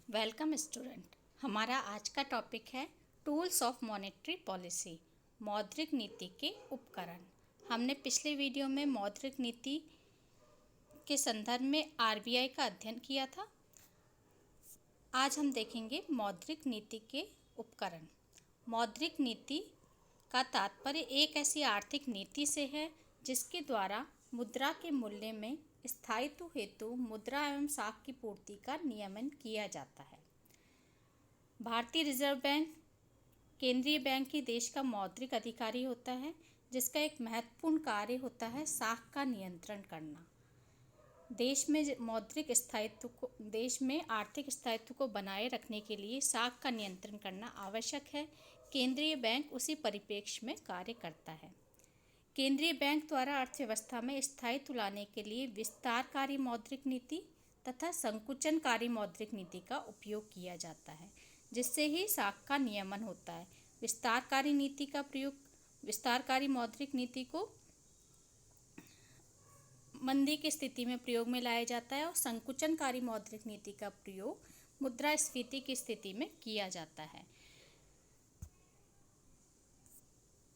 Welcome student. हमारा आज का टॉपिक है टूल्स ऑफ मॉनेटरी पॉलिसी, मौद्रिक नीति के उपकरण। हमने पिछले वीडियो में मौद्रिक नीति के संदर्भ में आरबीआई का अध्ययन किया था। आज हम देखेंगे मौद्रिक नीति के उपकरण। मौद्रिक नीति का तात्पर्य एक ऐसी आर्थिक नीति से है जिसके द्वारा मुद्रा के मूल्य में स्थायित्व हेतु मुद्रा एवं साख की पूर्ति का नियमन किया जाता है। भारतीय रिजर्व बैंक केंद्रीय बैंक ही देश का मौद्रिक अधिकारी होता है, जिसका एक महत्वपूर्ण कार्य होता है साख का नियंत्रण करना। देश में आर्थिक स्थायित्व को बनाए रखने के लिए साख का नियंत्रण करना आवश्यक है। केंद्रीय बैंक उसी परिप्रेक्ष्य में कार्य करता है। केंद्रीय बैंक द्वारा अर्थव्यवस्था में स्थायित्व लाने के लिए विस्तारकारी मौद्रिक नीति तथा संकुचनकारी मौद्रिक नीति का उपयोग किया जाता है, जिससे ही साख का नियमन होता है। विस्तारकारी मौद्रिक नीति को मंदी की स्थिति में प्रयोग में लाया जाता है और संकुचनकारी मौद्रिक नीति का प्रयोग मुद्रास्फीति की स्थिति में किया जाता है।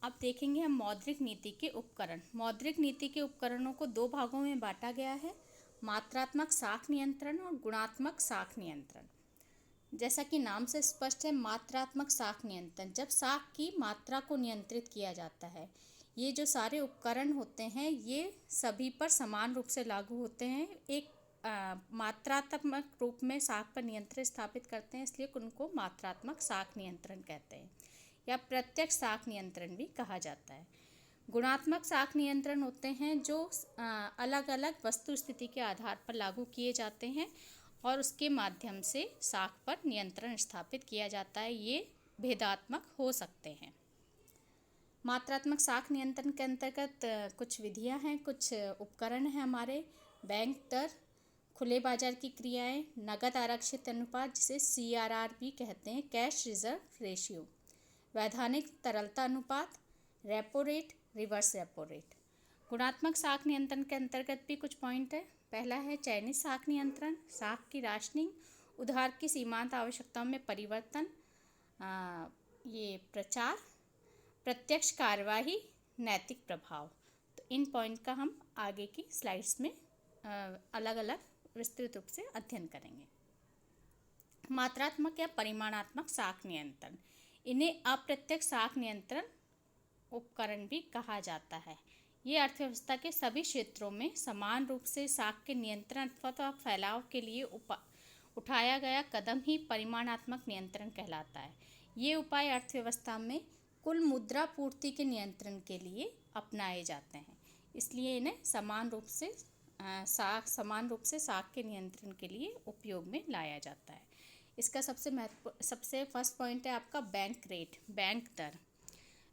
अब देखेंगे हम मौद्रिक नीति के उपकरण। मौद्रिक नीति के उपकरणों को दो भागों में बांटा गया है, मात्रात्मक साख नियंत्रण और गुणात्मक साख नियंत्रण। जैसा कि नाम से स्पष्ट है, मात्रात्मक साख नियंत्रण, जब साख की मात्रा को नियंत्रित किया जाता है। ये जो सारे उपकरण होते हैं ये सभी पर समान रूप से लागू होते हैं। एक मात्रात्मक रूप में साख पर नियंत्रण स्थापित करते हैं, इसलिए उनको मात्रात्मक साख नियंत्रण कहते हैं या प्रत्यक्ष साख नियंत्रण भी कहा जाता है। गुणात्मक साख नियंत्रण होते हैं जो अलग अलग वस्तु स्थिति के आधार पर लागू किए जाते हैं और उसके माध्यम से साख पर नियंत्रण स्थापित किया जाता है। ये भेदात्मक हो सकते हैं। मात्रात्मक साख नियंत्रण के अंतर्गत कुछ विधियां हैं, कुछ उपकरण हैं हमारे। बैंक दर, खुले बाजार की क्रियाएं, नगद आरक्षित अनुपात जिसे CRR भी कहते हैं, कैश रिजर्व रेशियो, वैधानिक तरलता अनुपात, repo rate, reverse repo rate. गुणात्मक साख नियंत्रण के अंतर्गत भी कुछ पॉइंट है। पहला है चयनित साख नियंत्रण, साख की राशनिंग, उधार की सीमांत आवश्यकताओं में परिवर्तन, ये प्रचार, प्रत्यक्ष कार्यवाही, नैतिक प्रभाव। तो इन पॉइंट का हम आगे की स्लाइड्स में अलग अलग विस्तृत रूप से अध्ययन करेंगे। मात्रात्मक या परिमाणात्मक साख नियंत्रण, इन्हें अप्रत्यक्ष साख नियंत्रण उपकरण भी कहा जाता है। ये अर्थव्यवस्था के सभी क्षेत्रों में समान रूप से साख के नियंत्रण अथवा फैलाव के लिए उठाया गया कदम ही परिमाणात्मक नियंत्रण कहलाता है। ये उपाय अर्थव्यवस्था में कुल मुद्रा पूर्ति के नियंत्रण के लिए अपनाए जाते हैं, इसलिए इन्हें समान रूप से साख के नियंत्रण के लिए उपयोग में लाया जाता है। इसका सबसे फर्स्ट पॉइंट है आपका बैंक रेट, बैंक दर।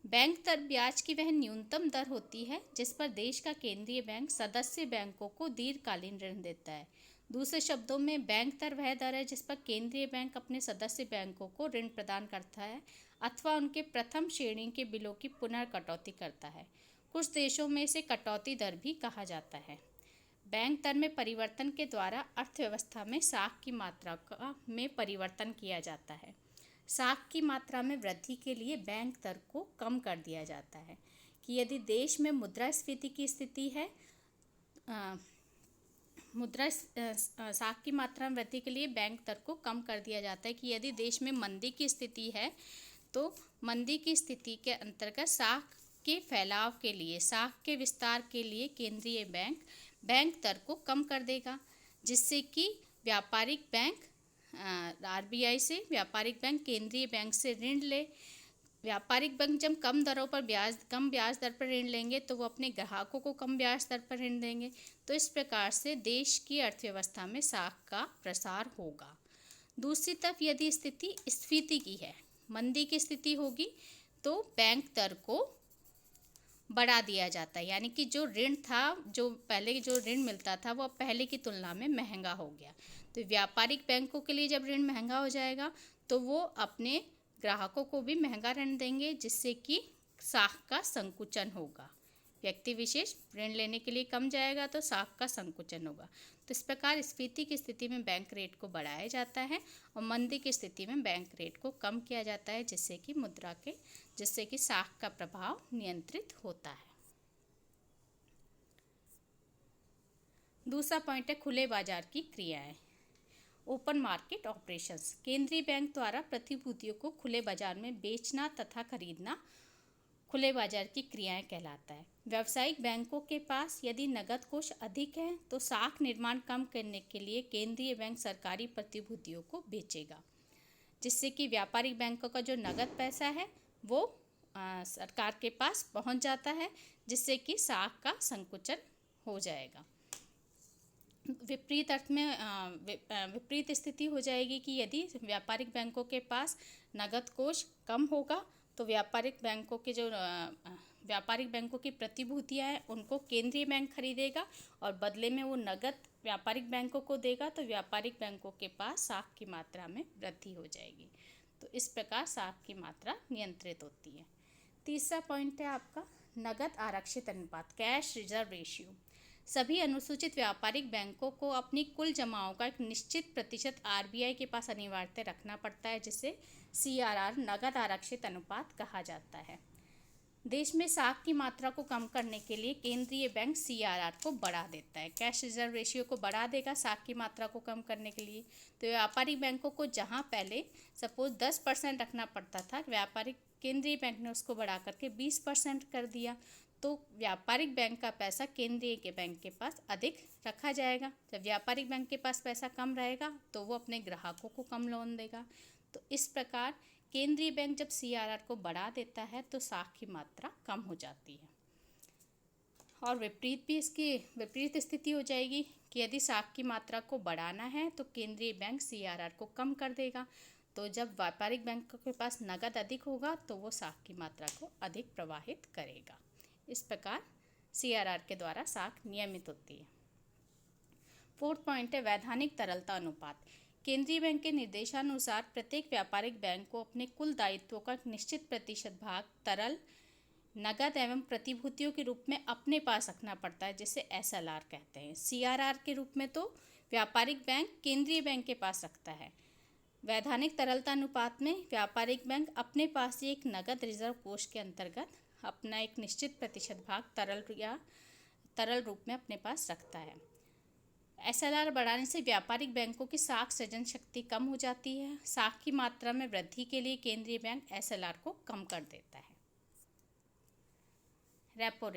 बैंक दर ब्याज की वह न्यूनतम दर होती है जिस पर देश का केंद्रीय बैंक सदस्य बैंकों को दीर्घकालीन ऋण देता है। दूसरे शब्दों में, बैंक दर वह दर है जिस पर केंद्रीय बैंक अपने सदस्य बैंकों को ऋण प्रदान करता है अथवा उनके प्रथम श्रेणी के बिलों की पुनर्कटौती करता है। कुछ देशों में इसे कटौती दर भी कहा जाता है। बैंक दर में परिवर्तन के द्वारा अर्थव्यवस्था में साख की मात्रा में परिवर्तन किया जाता है। साख की मात्रा में वृद्धि के लिए बैंक दर को कम कर दिया जाता है कि यदि देश में मुद्रास्फीति की स्थिति है, साख की मात्रा में वृद्धि के लिए बैंक दर को कम कर दिया जाता है कि यदि देश में मंदी की स्थिति है तो मंदी की स्थिति के अंतर्गत साख के फैलाव के लिए, साख के विस्तार के लिए केंद्रीय बैंक दर को कम कर देगा, जिससे कि व्यापारिक बैंक RBI से व्यापारिक बैंक केंद्रीय बैंक से ऋण ले। व्यापारिक बैंक जब कम ब्याज दर पर ऋण लेंगे तो वो अपने ग्राहकों को कम ब्याज दर पर ऋण देंगे। तो इस प्रकार से देश की अर्थव्यवस्था में साख का प्रसार होगा। दूसरी तरफ यदि स्थिति स्फीति की है, मंदी की स्थिति होगी, तो बैंक दर को बढ़ा दिया जाता है, यानी कि जो ऋण था, जो पहले जो ऋण मिलता था वो अब पहले की तुलना में महंगा हो गया। तो व्यापारिक बैंकों के लिए जब ऋण महंगा हो जाएगा तो वो अपने ग्राहकों को भी महंगा ऋण देंगे, जिससे कि साख का संकुचन होगा। व्यक्ति विशेष ऋण लेने के लिए कम जाएगा तो साख का संकुचन होगा। तो तो इस प्रकार स्फीति की स्थिति में बैंक रेट को बढ़ाया जाता है और मंदी की स्थिति में बैंक रेट को कम किया जाता है, जिससे कि साख का प्रभाव नियंत्रित होता है। दूसरा पॉइंट है खुले बाजार की क्रियाएं, ओपन मार्केट ऑपरेशंस। केंद्रीय बैंक द्वारा प्रतिभूतियों को खुले बाजार में बेचना तथा खरीदना खुले बाजार की क्रियाएं कहलाता है। व्यावसायिक बैंकों के पास यदि नकद कोष अधिक है तो साख निर्माण कम करने के लिए केंद्रीय बैंक सरकारी प्रतिभूतियों को बेचेगा, जिससे कि व्यापारिक बैंकों का जो नकद पैसा है वो सरकार के पास पहुंच जाता है, जिससे कि साख का संकुचन हो जाएगा। विपरीत अर्थ में विपरीत स्थिति हो जाएगी कि यदि व्यापारिक बैंकों के पास नगद कोष कम होगा तो व्यापारिक बैंकों की प्रतिभूतियां हैं उनको केंद्रीय बैंक खरीदेगा और बदले में वो नगद व्यापारिक बैंकों को देगा, तो व्यापारिक बैंकों के पास साख की मात्रा में वृद्धि हो जाएगी। तो इस प्रकार साख की मात्रा नियंत्रित होती है। तीसरा पॉइंट है आपका नगद आरक्षित अनुपात, कैश रिजर्व रेशियो। सभी अनुसूचित व्यापारिक बैंकों को अपनी कुल जमाओं का एक निश्चित प्रतिशत आरबीआई के पास अनिवार्यतः रखना पड़ता है, जिसे सीआरआर नगद आरक्षित अनुपात कहा जाता है। देश में साख की मात्रा को कम करने के लिए केंद्रीय बैंक सीआरआर को बढ़ा देता है, कैश रिजर्व रेशियो को बढ़ा देगा साख की मात्रा को कम करने के लिए। तो व्यापारिक बैंकों को जहां पहले सपोज 10% रखना पड़ता था, केंद्रीय बैंक ने उसको बढ़ा करके 20% कर दिया, तो व्यापारिक बैंक का पैसा केंद्रीय के बैंक के पास अधिक रखा जाएगा। जब व्यापारिक बैंक के पास पैसा कम रहेगा तो वो अपने ग्राहकों को कम लोन देगा। तो इस प्रकार केंद्रीय बैंक जब सीआरआर को बढ़ा देता है तो साख की मात्रा कम हो जाती है। और विपरीत भी इसकी विपरीत स्थिति हो जाएगी कि यदि साख की मात्रा को बढ़ाना है तो केंद्रीय बैंक सीआरआर को कम कर देगा। तो जब व्यापारिक बैंकों के पास नकद अधिक होगा तो वो साख की मात्रा को अधिक प्रवाहित करेगा। इस प्रकार सीआरआर के द्वारा साख नियमित होती है। फोर्थ पॉइंट है वैधानिक तरलता अनुपात। केंद्रीय बैंक के निर्देशानुसार प्रत्येक व्यापारिक बैंक को अपने कुल दायित्वों का एक निश्चित प्रतिशत भाग तरल, नगद एवं प्रतिभूतियों के रूप में अपने पास रखना पड़ता है, जिसे एसएलआर कहते हैं। सीआरआर के रूप में तो व्यापारिक बैंक केंद्रीय बैंक के पास रखता है। वैधानिक तरलता अनुपात में व्यापारिक बैंक अपने पास ही एक नगद रिजर्व कोष के अंतर्गत अपना एक निश्चित प्रतिशत भाग तरल रूप में अपने पास रखता है। एसएलआर बढ़ाने से व्यापारिक बैंकों की साख सृजन शक्ति कम हो जाती है। साख की मात्रा में वृद्धि के लिए केंद्रीय बैंक एसएलआर को कम कर देता है। रेपो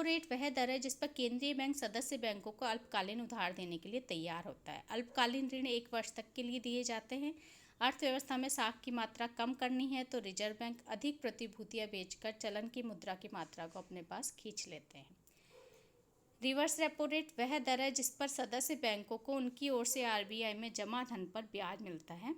रेट वह दर है जिस पर केंद्रीय बैंक सदस्य बैंकों को अल्पकालीन उधार देने के लिए तैयार होता है। अल्पकालीन ऋण 1 वर्ष तक के लिए दिए जाते हैं। अर्थव्यवस्था में साख की मात्रा कम करनी है तो रिजर्व बैंक अधिक प्रतिभूतियां बेचकर चलन की मुद्रा की मात्रा को अपने पास खींच लेते हैं। रिवर्स रेपो रेट वह दर है जिस पर सदस्य बैंकों को उनकी ओर से आरबीआई में जमा धन पर ब्याज मिलता है।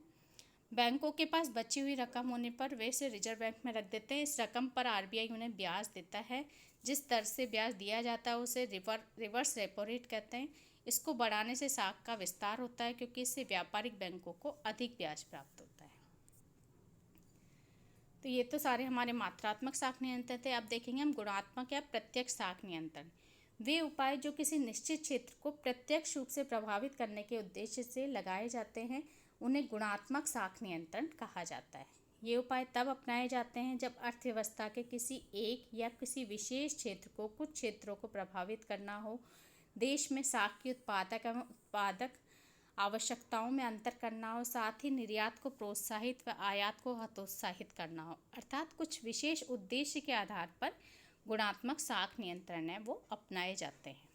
बैंकों के पास बची हुई रकम होने पर वे इसे रिजर्व बैंक में रख देते हैं। इस रकम पर आरबीआई उन्हें ब्याज देता है। जिस दर से ब्याज दिया जाता है उसे रिवर्स रेपो रेट कहते हैं। इसको बढ़ाने से साख का विस्तार होता है, क्योंकि इससे व्यापारिक बैंकों को अधिक ब्याज प्राप्त होता है। तो ये तो सारे हमारे मात्रात्मक साख नियंत्रण थे। अब देखेंगे हम गुणात्मक या प्रत्यक्ष साख नियंत्रण। वे उपाय जो किसी निश्चित क्षेत्र को प्रत्यक्ष रूप से प्रभावित करने के उद्देश्य से लगाए जाते हैं उन्हें गुणात्मक साख नियंत्रण कहा जाता है। ये उपाय तब अपनाए जाते हैं जब अर्थव्यवस्था के किसी एक या किसी विशेष क्षेत्र को कुछ क्षेत्रों को प्रभावित करना हो, देश में साख की उत्पादक एवं उत्पादक आवश्यकताओं में अंतर करना हो, साथ ही निर्यात को प्रोत्साहित व आयात को हतोत्साहित करना हो, अर्थात कुछ विशेष उद्देश्य के आधार पर गुणात्मक साख नियंत्रण है वो अपनाए जाते हैं।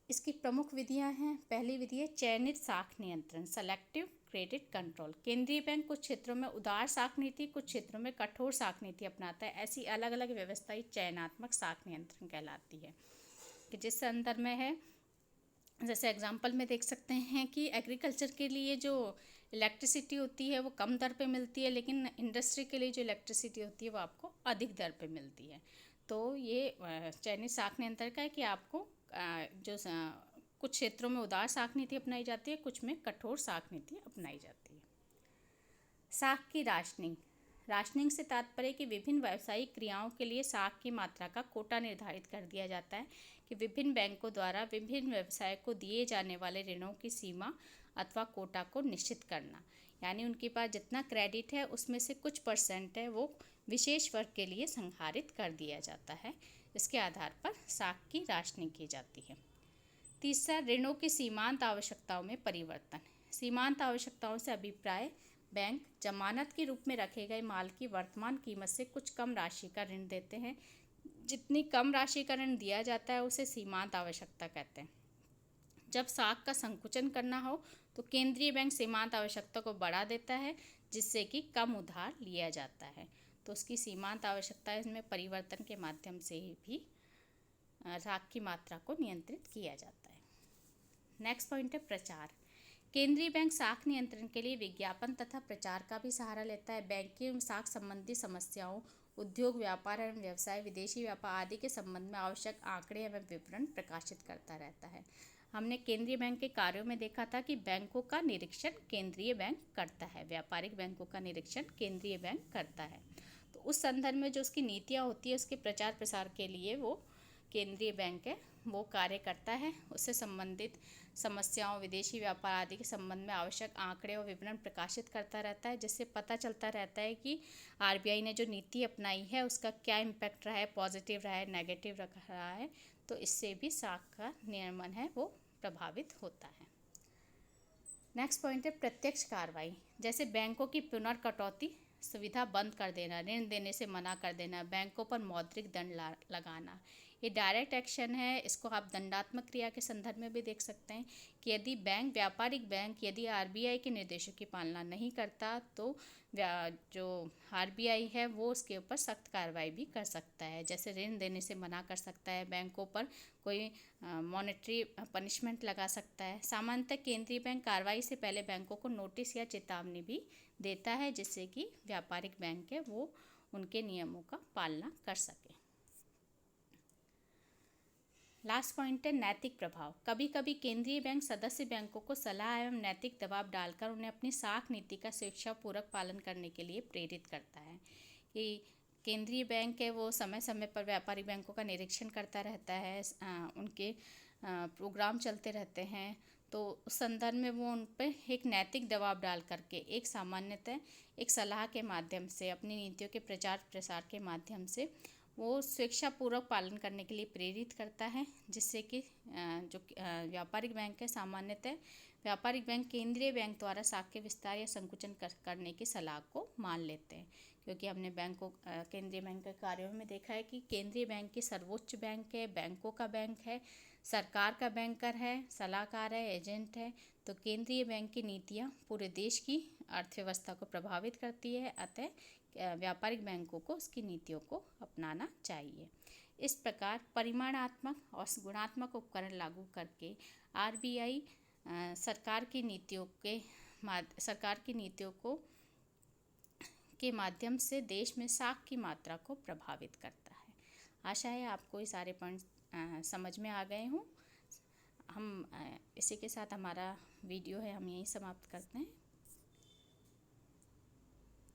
इसकी प्रमुख विधियां हैं। पहली विधि है चयनित साख नियंत्रण, सेलेक्टिव क्रेडिट कंट्रोल। केंद्रीय बैंक कुछ क्षेत्रों में उदार साख नीति, कुछ क्षेत्रों में कठोर साख नीति अपनाता है। ऐसी अलग अलग व्यवस्था ही चयनात्मक साख नियंत्रण कहलाती है, कि जिस संदर्भ में है, जैसे एग्जाम्पल में देख सकते हैं कि एग्रीकल्चर के लिए जो इलेक्ट्रिसिटी होती है वो कम दर पे मिलती है, लेकिन इंडस्ट्री के लिए जो इलेक्ट्रिसिटी होती है वो आपको अधिक दर पे मिलती है। तो ये चयनित साख नियंत्रण का है कि आपको कुछ क्षेत्रों में उदार साख नीति अपनाई जाती है, कुछ में कठोर साख नीति अपनाई जाती है। साख की राशनिंग से तात्पर्य कि विभिन्न व्यावसायिक क्रियाओं के लिए साख की मात्रा का कोटा निर्धारित कर दिया जाता है कि विभिन्न बैंकों द्वारा विभिन्न व्यवसाय को दिए जाने वाले ऋणों की सीमा अथवा कोटा को निश्चित करना, यानी उनके पास जितना क्रेडिट है उसमें से कुछ परसेंट है वो विशेष वर्ग के लिए संधारित कर दिया जाता है। इसके आधार पर साख की राशनिंग की जाती है। तीसरा, ऋणों की सीमांत आवश्यकताओं में परिवर्तन। सीमांत आवश्यकताओं से अभिप्राय बैंक जमानत के रूप में रखे गए माल की वर्तमान कीमत से कुछ कम राशि का ऋण देते हैं। जितनी कम राशि का ऋण दिया जाता है उसे सीमांत आवश्यकता कहते हैं। जब साख का संकुचन करना हो तो केंद्रीय बैंक सीमांत आवश्यकता को बढ़ा देता है, जिससे कि कम उधार लिया जाता है। तो उसकी सीमांत आवश्यकता में परिवर्तन के माध्यम से ही भी साख की मात्रा को नियंत्रित किया जाता है। नेक्स्ट पॉइंट है प्रचार। केंद्रीय बैंक साख नियंत्रण के लिए विज्ञापन तथा प्रचार का भी सहारा लेता है। बैंकिंग एवं साख संबंधी समस्याओं, उद्योग, व्यापार एवं व्यवसाय, विदेशी व्यापार आदि के संबंध में आवश्यक आंकड़े एवं विवरण प्रकाशित करता रहता है। हमने केंद्रीय बैंक के कार्यों में देखा था कि बैंकों का निरीक्षण केंद्रीय बैंक करता है, व्यापारिक बैंकों का निरीक्षण केंद्रीय बैंक करता है। तो उस संदर्भ में जो उसकी नीतियाँ होती है उसके प्रचार प्रसार के लिए वो केंद्रीय बैंक है वो कार्य करता है। उससे संबंधित समस्याओं, विदेशी व्यापार आदि के संबंध में आवश्यक आंकड़े और विवरण प्रकाशित करता रहता है, जिससे पता चलता रहता है कि आरबीआई ने जो नीति अपनाई है उसका क्या इम्पैक्ट रहा है, पॉजिटिव रहा है, नेगेटिव रहा है। तो इससे भी साख का नियमन है वो प्रभावित होता है। नेक्स्ट पॉइंट है प्रत्यक्ष कार्रवाई। जैसे बैंकों की पुनर्कटौती सुविधा बंद कर देना, ऋण देने से मना कर देना, बैंकों पर मौद्रिक दंड लगाना, ये डायरेक्ट एक्शन है। इसको आप दंडात्मक क्रिया के संदर्भ में भी देख सकते हैं कि यदि बैंक, व्यापारिक बैंक यदि आरबीआई के निर्देशों की पालना नहीं करता तो जो आरबीआई है वो उसके ऊपर सख्त कार्रवाई भी कर सकता है। जैसे ऋण देने से मना कर सकता है, बैंकों पर कोई मॉनेटरी पनिशमेंट लगा सकता है। सामान्यतः केंद्रीय बैंक कार्रवाई से पहले बैंकों को नोटिस या चेतावनी भी देता है, जिससे कि व्यापारिक बैंक है वो उनके नियमों का पालना कर सके। लास्ट पॉइंट है नैतिक प्रभाव। कभी कभी केंद्रीय बैंक सदस्य बैंकों को सलाह एवं नैतिक दबाव डालकर उन्हें अपनी साख नीति का स्वेच्छापूर्वक पालन करने के लिए प्रेरित करता है। कि केंद्रीय बैंक है वो समय समय पर व्यापारिक बैंकों का निरीक्षण करता रहता है, उनके प्रोग्राम चलते रहते हैं। तो उस संदर्भ में वो उन पर एक नैतिक दबाव डाल करके एक सामान्यतः एक सलाह के माध्यम से, अपनी नीतियों के प्रचार प्रसार के माध्यम से वो स्वेच्छापूर्वक पालन करने के लिए प्रेरित करता है, जिससे कि जो व्यापारिक बैंक है, सामान्यतः व्यापारिक बैंक केंद्रीय बैंक द्वारा साख के विस्तार या संकुचन करने की सलाह को मान लेते हैं। क्योंकि हमने बैंकों केंद्रीय बैंक के कार्यों में देखा है कि केंद्रीय बैंक की सर्वोच्च बैंक है, बैंकों का बैंक है, सरकार का बैंकर है, सलाहकार है, एजेंट है। तो केंद्रीय बैंक की नीतियाँ पूरे देश की अर्थव्यवस्था को प्रभावित करती है, अतः व्यापारिक बैंकों को उसकी नीतियों को अपनाना चाहिए। इस प्रकार परिमाणात्मक और गुणात्मक उपकरण लागू करके आरबीआई सरकार की नीतियों के माध्यम से देश में साख की मात्रा को प्रभावित करता है। आशा है आपको ये सारे पॉइंट समझ में आ गए हों। हम इसी के साथ हमारा वीडियो है हम यहीं समाप्त करते हैं।